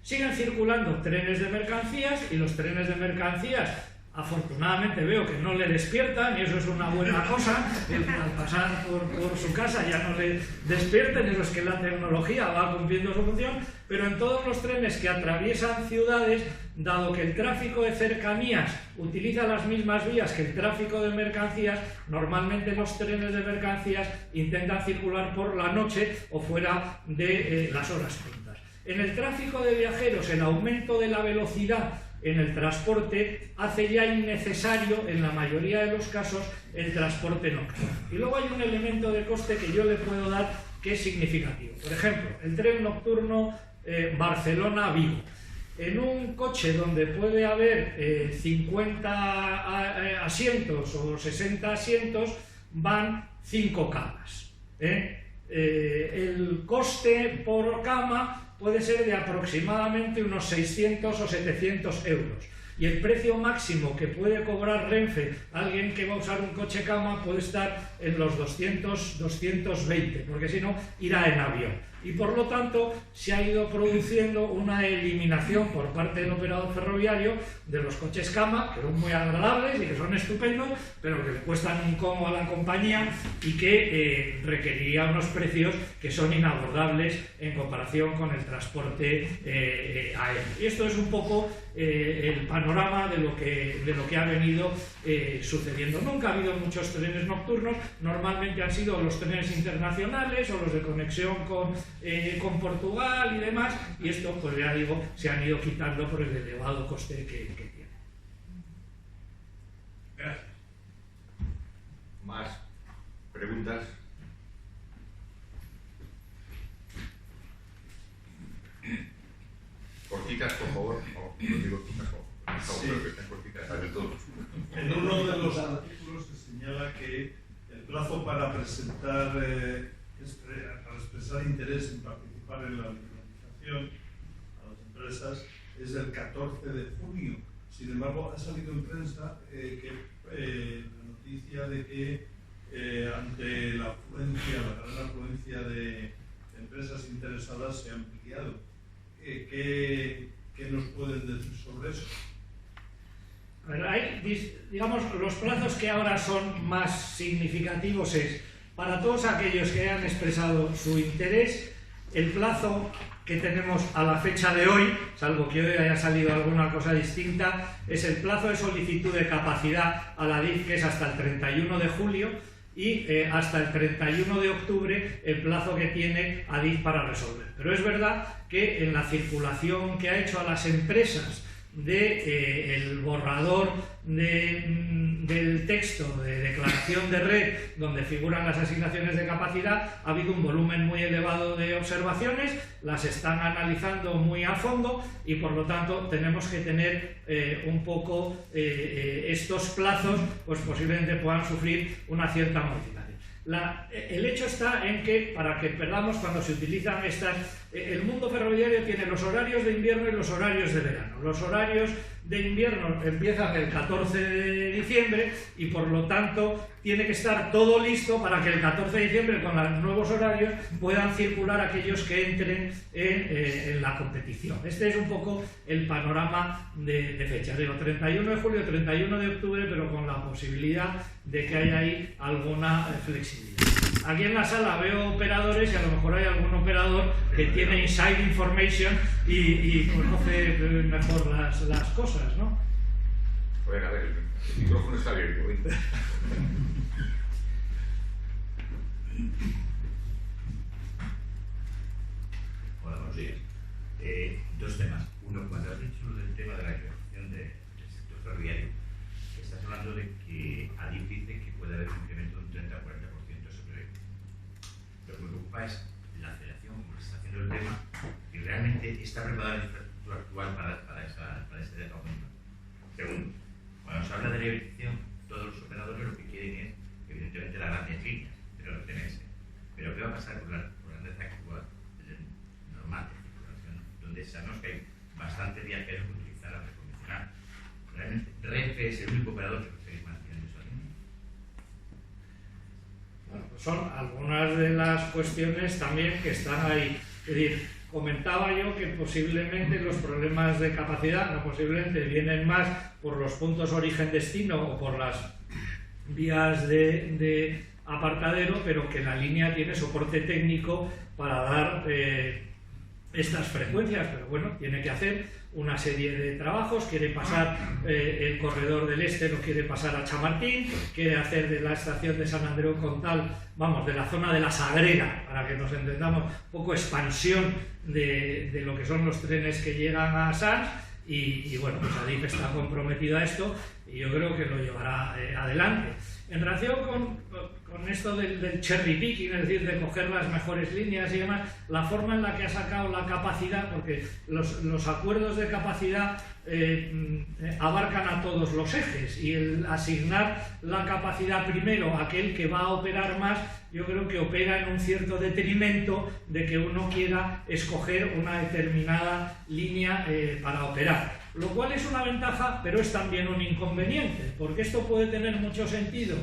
Siguen circulando trenes de mercancías y los trenes de mercancías, afortunadamente veo que no le despiertan y eso es una buena cosa. Al pasar por su casa ya no le despiertan, eso es que la tecnología va cumpliendo su función, pero en todos los trenes que atraviesan ciudades, dado que el tráfico de cercanías utiliza las mismas vías que el tráfico de mercancías, normalmente los trenes de mercancías intentan circular por la noche o fuera de las horas puntas. En el tráfico de viajeros, el aumento de la velocidad en el transporte hace ya innecesario, en la mayoría de los casos, el transporte nocturno. Y luego hay un elemento de coste que yo le puedo dar que es significativo. Por ejemplo, el tren nocturno Barcelona-Vigo. En un coche donde puede haber 50 asientos o 60 asientos, van 5 camas. El coste por cama puede ser de aproximadamente unos 600 o 700 euros. Y el precio máximo que puede cobrar Renfe a alguien que va a usar un coche cama puede estar en los 200, 220, porque si no, irá en avión. Y por lo tanto se ha ido produciendo una eliminación por parte del operador ferroviario de los coches cama, que son muy agradables y que son estupendos, pero que le cuestan un combo a la compañía y que requeriría unos precios que son inabordables en comparación con el transporte aéreo. Y esto es un poco el panorama de lo que ha venido sucediendo. Nunca ha habido muchos trenes nocturnos, normalmente han sido los trenes internacionales o los de conexión con Portugal y demás, y esto, pues ya digo, se han ido quitando por el elevado coste que tiene. Gracias. ¿Más preguntas? Cortitas, por favor. No digo cortitas, por favor, sí. Pero que estén cortitas sobre todo. En uno de los artículos se señala que el plazo para presentar, para expresar interés en participar en la liberalización a las empresas es el 14 de junio. Sin embargo, ha salido en prensa la noticia de que ante la gran afluencia de empresas interesadas se ha ampliado. ¿Qué nos pueden decir sobre eso? A ver, hay, digamos, los plazos que ahora son más significativos es, para todos aquellos que hayan expresado su interés, el plazo que tenemos a la fecha de hoy, salvo que hoy haya salido alguna cosa distinta, es el plazo de solicitud de capacidad a la DIF, que es hasta el 31 de julio, y hasta el 31 de octubre el plazo que tiene ADIF para resolver. Pero es verdad que en la circulación que ha hecho a las empresas el borrador del texto de declaración de red donde figuran las asignaciones de capacidad, ha habido un volumen muy elevado de observaciones, las están analizando muy a fondo y por lo tanto tenemos que tener un poco estos plazos, pues posiblemente puedan sufrir una cierta modificación. El hecho está en que, para que perdamos, cuando se utilizan estas El mundo ferroviario tiene los horarios de invierno y los horarios de verano. Los horarios de invierno empiezan el 14 de diciembre y por lo tanto tiene que estar todo listo para que el 14 de diciembre con los nuevos horarios puedan circular aquellos que entren en la competición. Este es un poco el panorama de fechas. Digo, 31 de julio, 31 de octubre, pero con la posibilidad de que haya ahí alguna flexibilidad. Aquí en la sala veo operadores y a lo mejor hay algún operador que tiene inside information y conoce mejor las cosas, ¿no? Bueno, a ver, el micrófono está abierto. Hola, buenos días. Dos temas. Uno, cuando has dicho del tema de la creación del sector ferroviario, estás hablando de que Adif dice que puede haber un incremento de un 30 o 40% sobre lo que me preocupa es la aceleración, como se está haciendo el tema, y realmente está preparada la infraestructura actual para este aumento. Segundo, cuando se habla de la electrificación, todos los operadores lo que quieren es, evidentemente, las grandes líneas, pero retenerse. Pero ¿qué va a pasar con la red actual normal de circulación, donde sabemos que hay bastantes viajeros que utilizan la red convencional? Realmente, Renfe es el único operador que puede seguir manteniendo esa línea. Bueno, pues son algunas de las cuestiones también que están ahí. Es decir, comentaba yo que posiblemente los problemas de capacidad, no posiblemente, vienen más por los puntos origen-destino o por las vías de apartadero, pero que la línea tiene soporte técnico para dar estas frecuencias, pero bueno, tiene que hacer una serie de trabajos, quiere pasar el corredor del este, lo quiere pasar a Chamartín, quiere hacer de la estación de San Andreu Comtal, vamos, de la zona de la Sagrera, para que nos entendamos, un poco expansión de lo que son los trenes que llegan a Sants, y bueno, pues Adif está comprometido a esto y yo creo que lo llevará adelante. En relación con esto del cherry picking, es decir, de coger las mejores líneas y demás, la forma en la que ha sacado la capacidad, porque los acuerdos de capacidad abarcan a todos los ejes, y el asignar la capacidad primero a aquel que va a operar más, yo creo que opera en un cierto detrimento de que uno quiera escoger una determinada línea para operar. Lo cual es una ventaja, pero es también un inconveniente, porque esto puede tener mucho sentido,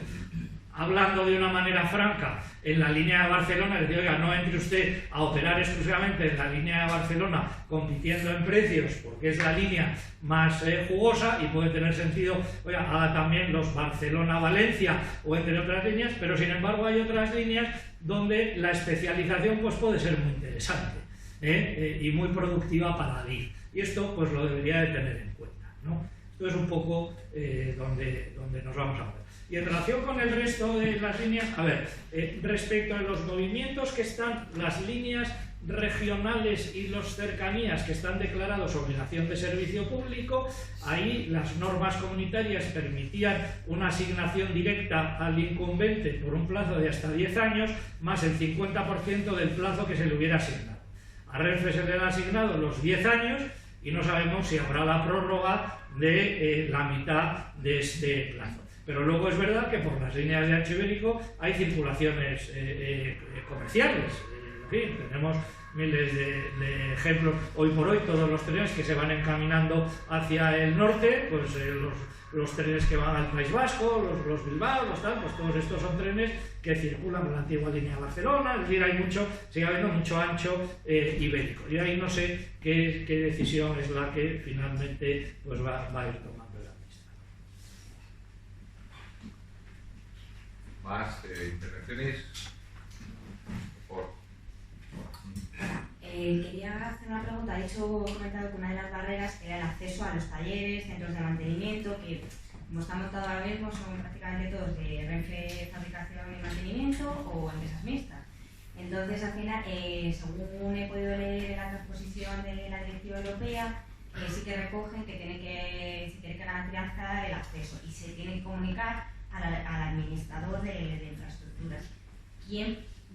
hablando de una manera franca, en la línea de Barcelona, es decir, oiga, no entre usted a operar exclusivamente en la línea de Barcelona compitiendo en precios, porque es la línea más jugosa y puede tener sentido, oiga, haga también los Barcelona-Valencia o entre otras líneas, pero sin embargo hay otras líneas donde la especialización pues, puede ser muy interesante y muy productiva para Adif. Y esto pues lo debería de tener en cuenta, ¿no? Esto es un poco donde nos vamos a ver. Y en relación con el resto de las líneas, a ver, respecto a los movimientos que están, las líneas regionales y los cercanías que están declarados obligación de servicio público, ahí las normas comunitarias permitían una asignación directa al incumbente por un plazo de hasta 10 años, más el 50% del plazo que se le hubiera asignado. A Renfe se le han asignado los 10 años y no sabemos si habrá la prórroga de la mitad de este plazo. Pero luego es verdad que por las líneas de ancho ibérico hay circulaciones comerciales. En fin, tenemos miles de ejemplos. Hoy por hoy todos los trenes que se van encaminando hacia el norte, pues los trenes que van al País Vasco, los Bilbao, los tal, pues todos estos son trenes que circulan en la antigua línea de Barcelona, es decir, sigue habiendo mucho ancho ibérico. Y ahí no sé qué decisión es la que finalmente pues va a ir tomando la ministra. ¿Más intervenciones? Por favor. Quería hacer una pregunta. He comentado que una de las barreras era el acceso a los talleres, centros de mantenimiento, que como está montado ahora mismo son prácticamente todos de Renfe Fabricación y Mantenimiento o empresas mixtas. Entonces, al final, según he podido leer en la transposición de la Directiva Europea, sí que recogen que se tiene que garantizar el acceso y se tiene que comunicar al administrador de infraestructuras.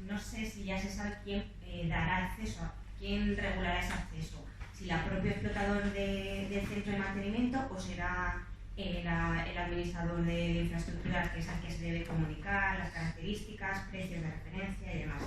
No sé si ya se sabe quién dará acceso, quién regulará ese acceso, si la propia explotador del centro de mantenimiento o será el administrador de infraestructuras, que es al que se debe comunicar las características, precios de referencia y demás.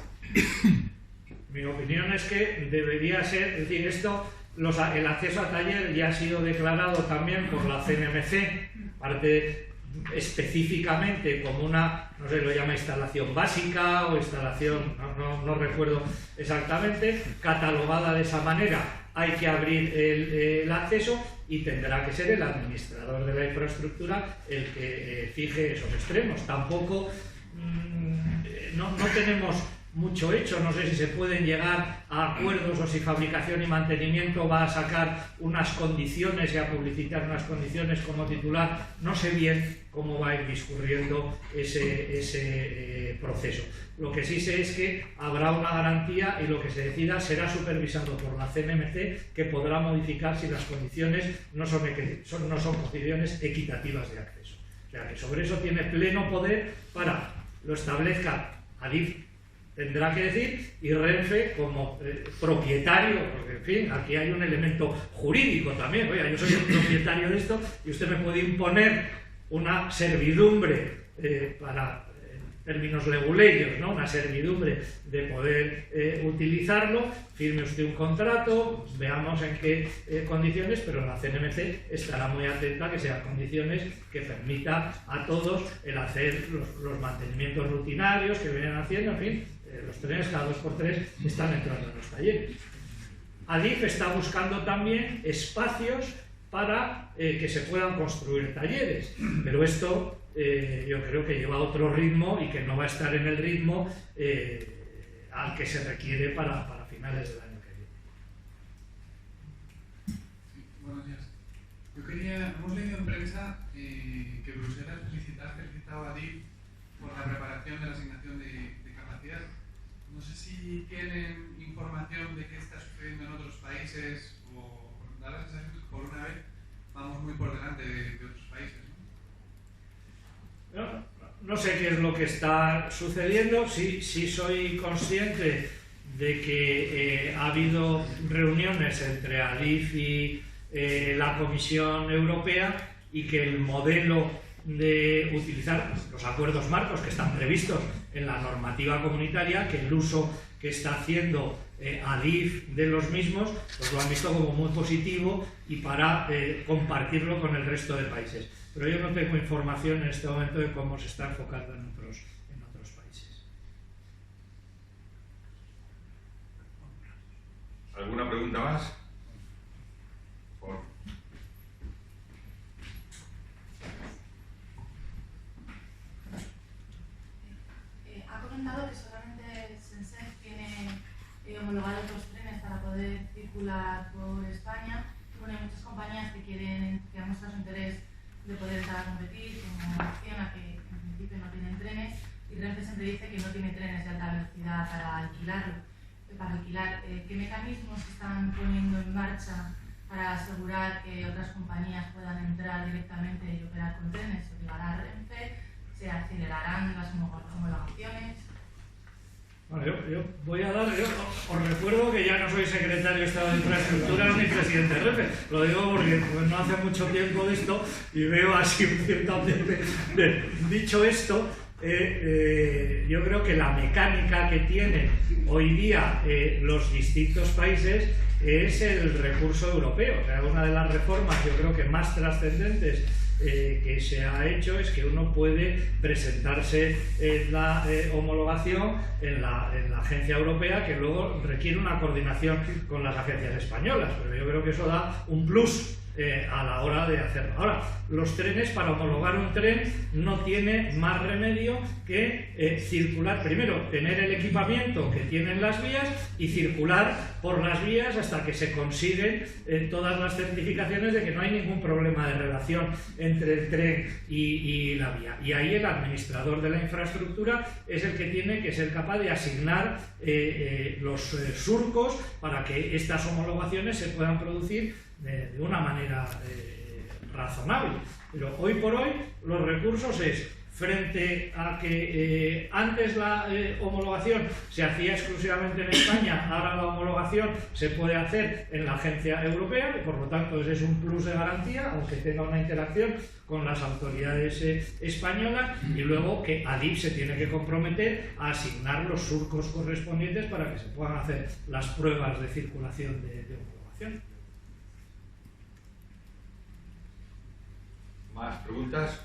Mi opinión es que debería ser, es decir, el acceso a taller ya ha sido declarado también por la CNMC, parte específicamente como una, no sé, lo llama instalación básica o instalación, no recuerdo exactamente, catalogada de esa manera. Hay que abrir el acceso y tendrá que ser el administrador de la infraestructura el que fije esos extremos. Tampoco no tenemos mucho hecho, no sé si se pueden llegar a acuerdos o si Fabricación y Mantenimiento va a sacar unas condiciones y a publicitar unas condiciones como titular. No sé bien cómo va a ir discurriendo ese proceso. Lo que sí sé es que habrá una garantía y lo que se decida será supervisado por la CNMC, que podrá modificar si las condiciones no son condiciones equitativas de acceso. O sea, que sobre eso tiene pleno poder para lo establezca Adif, tendrá que decir, y Renfe como propietario, porque en fin, aquí hay un elemento jurídico también. Oiga, yo soy el propietario de esto y usted me puede imponer una servidumbre para términos leguleyos, ¿no? Una servidumbre de poder utilizarlo, firme usted un contrato, veamos en qué condiciones, pero la CNMC estará muy atenta a que sean condiciones que permita a todos el hacer los mantenimientos rutinarios que vienen haciendo, en fin, los trenes cada 2x3 están entrando en los talleres. Adif está buscando también espacios para que se puedan construir talleres, pero esto yo creo que lleva otro ritmo y que no va a estar en el ritmo al que se requiere para finales del año que viene. Sí, buenos días. Hemos leído en prensa que Bruselas felicitaba a Adif por la preparación de la asignación de capacidad. No sé si tienen información de qué está sucediendo en otros países o da la sensación que por una vez vamos muy por delante de otros países. No sé qué es lo que está sucediendo, sí soy consciente de que ha habido reuniones entre Adif y la Comisión Europea y que el modelo de utilizar los acuerdos marcos que están previstos en la normativa comunitaria, que el uso que está haciendo Adif de los mismos, pues lo han visto como muy positivo y para compartirlo con el resto de países. Pero yo no tengo información en este momento de cómo se está enfocando en otros países. ¿Alguna pregunta más? Ha comentado que solamente SENSEF tiene homologados los trenes para poder circular por España. Bueno, hay muchas compañías que han mostrado su interés de poder entrar a competir, como Acciona, que en principio no tienen trenes, y Renfe siempre dice que no tiene trenes de alta velocidad para alquilar. ¿Qué mecanismos se están poniendo en marcha para asegurar que otras compañías puedan entrar directamente y operar con trenes? ¿Se obligará a Renfe? ¿Se acelerarán las homologaciones? Bueno, yo voy a dar, os recuerdo que ya no soy secretario de Estado de Infraestructuras ni presidente de Renfe, lo digo porque pues, no hace mucho tiempo de esto y veo así un cierto ambiente. Dicho esto, yo creo que la mecánica que tienen hoy día los distintos países es el recurso europeo. O sea, una de las reformas yo creo que más trascendentes que se ha hecho es que uno puede presentarse en la homologación en la agencia europea, que luego requiere una coordinación con las agencias españolas, pero yo creo que eso da un plus a la hora de hacerlo. Ahora, los trenes, para homologar un tren no tiene más remedio que circular, primero tener el equipamiento que tienen las vías y circular por las vías hasta que se consiguen todas las certificaciones de que no hay ningún problema de relación entre el tren y la vía. Y ahí el administrador de la infraestructura es el que tiene que ser capaz de asignar los surcos para que estas homologaciones se puedan producir de una manera razonable. Pero hoy por hoy los recursos es frente a que antes la homologación se hacía exclusivamente en España, ahora la homologación se puede hacer en la agencia europea y por lo tanto ese es un plus de garantía, aunque tenga una interacción con las autoridades españolas, y luego que ADIF se tiene que comprometer a asignar los surcos correspondientes para que se puedan hacer las pruebas de circulación de homologación. ¿Más preguntas?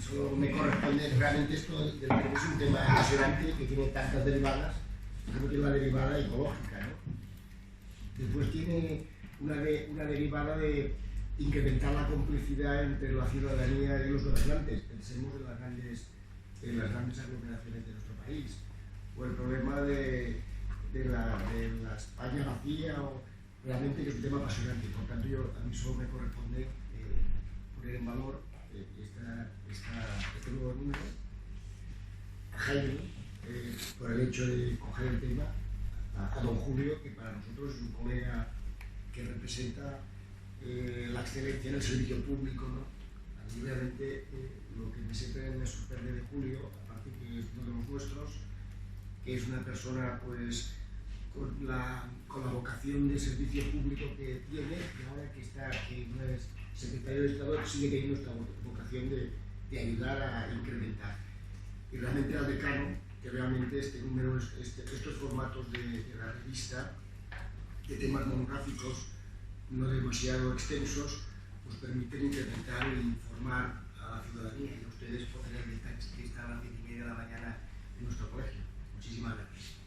Solo me corresponde, realmente esto del tren es un tema apasionante que tiene tantas derivadas, como tiene la derivada ecológica, ¿no? Después tiene una derivada de incrementar la complicidad entre la ciudadanía y los gobernantes. Pensemos en las grandes aglomeraciones de nuestro país, o el problema de la España vacía, o realmente es un tema apasionante. Por tanto, a mí solo me corresponde poner en valor este nuevo número, a Jaime, por el hecho de coger el tema, a don Julio, que para nosotros es un colega que representa la excelencia en el servicio público, ¿no? A mí realmente lo que siempre me sorprende de Julio, aparte que es uno de los nuestros, que es una persona pues con la vocación de servicio público que tiene, y ahora que no es secretario de Estado, sigue teniendo esta vocación de ayudar a incrementar. Y realmente al decano, que realmente estos formatos de la revista, de temas monográficos no demasiado extensos, nos permiten incrementar e informar a la ciudadanía, y a ustedes podrían estar a las 10:30 de la mañana en nuestro colegio. Muchísimas gracias.